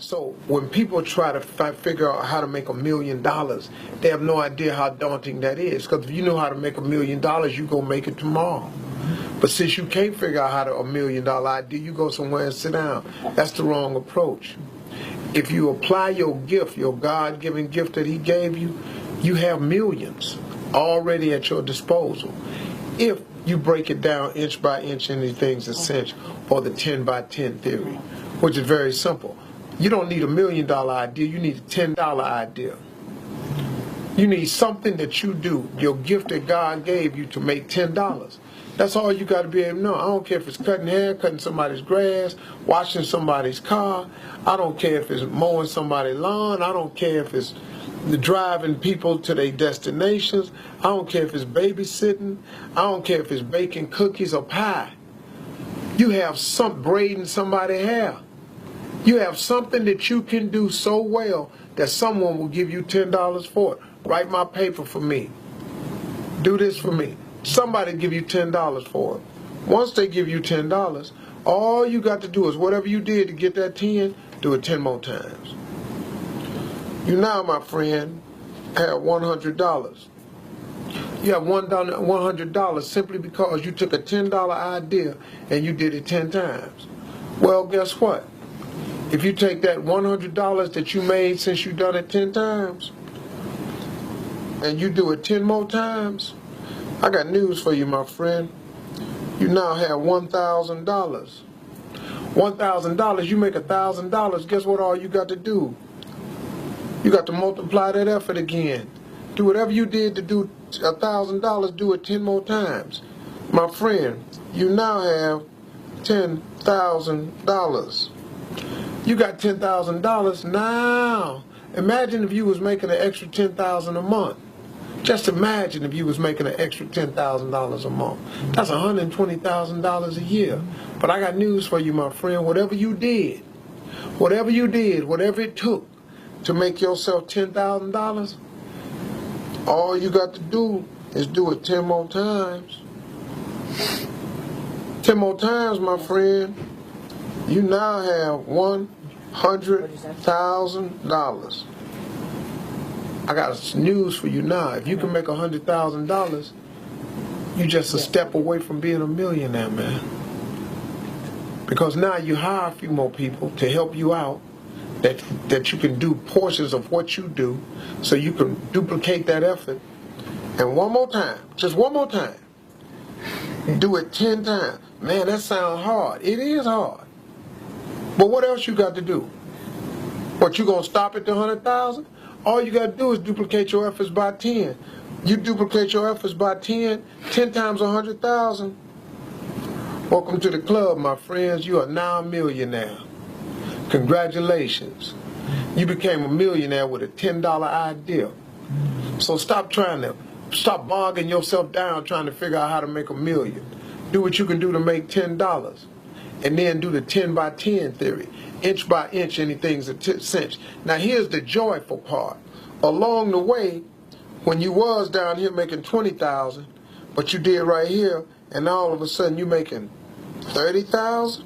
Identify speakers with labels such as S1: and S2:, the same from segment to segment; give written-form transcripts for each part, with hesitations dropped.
S1: So when people try to figure out how to make $1 million, they have no idea how daunting that is. Because if you know how to make $1 million, you're going to make it tomorrow. But since you can't figure out how to $1 million idea, you go somewhere and sit down. That's the wrong approach. If you apply your gift, your God-given gift that He gave you, you have millions already at your disposal. If you break it down inch by inch into things essential, or the 10 by 10 theory, which is very simple. You don't need $1 million idea, you need a $10 idea. You need something that you do, your gift that God gave you, to make $10. That's all you got to be able to know. I don't care if it's cutting hair, cutting somebody's grass, washing somebody's car. I don't care if it's mowing somebody's lawn. I don't care if it's driving people to their destinations. I don't care if it's babysitting. I don't care if it's baking cookies or pie. You have braiding somebody's hair. You have something that you can do so well that someone will give you $10 for it. Write my paper for me. Do this for me. Somebody give you $10 for it. Once they give you $10, all you got to do is whatever you did to get that 10, do it 10 more times. You now, my friend, have $100. You have $100 simply because you took a $10 idea and you did it 10 times. Well, guess what? If you take that $100 that you made since you done it 10 times, and you do it 10 more times, I got news for you, my friend. You now have $1,000. $1,000, you make $1,000, guess what all you got to do? You got to multiply that effort again. Do whatever you did to do $1,000, do it 10 more times. My friend, you now have $10,000. You got $10,000 now. Imagine if you was making an extra $10,000 a month. Just imagine if you was making an extra $10,000 a month. That's $120,000 a year. But I got news for you, my friend. Whatever you did, whatever it took to make yourself $10,000, all you got to do is do it 10 more times. 10 more times, my friend. You now have $100,000. I got news for you now. If you can make $100,000, you just a step away from being a millionaire, man. Because now you hire a few more people to help you out, that you can do portions of what you do, so you can duplicate that effort. And one more time, just one more time, do it 10 times. Man, that sounds hard. It is hard. But what else you got to do? What, you gonna stop at the 100,000? All you got to do is duplicate your efforts by 10. You duplicate your efforts by 10 times 100,000. Welcome to the club, my friends. You are now a millionaire. Congratulations. You became a millionaire with a $10 idea. So stop bogging yourself down trying to figure out how to make $1 million. Do what you can do to make $10. And then do the 10 by 10 theory. Inch by inch, anything's a cinch. Now here's the joyful part. Along the way, when you was down here making 20,000, but you did right here, and all of a sudden you making 30,000.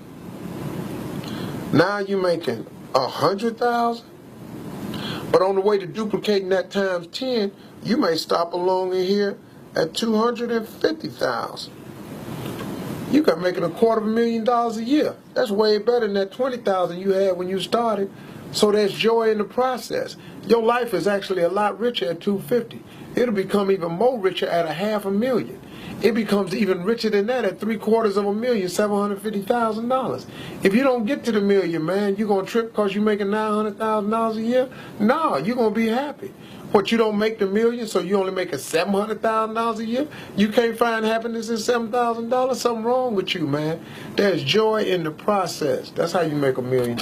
S1: Now you making 100,000. But on the way to duplicating that times 10, you may stop along in here at 250,000. You got making $250,000 a year. That's way better than that 20,000 you had when you started. So there's joy in the process. Your life is actually a lot richer at 250. It'll become even more richer at $500,000. It becomes even richer than that at $750,000, $750,000. If you don't get to the million, man, you gonna trip because you're making $900,000 a year? No, you're gonna be happy. What, you don't make the million, so you only making $700,000 a year? You can't find happiness in $7,000? Something wrong with you, man. There's joy in the process. That's how you make $1 million.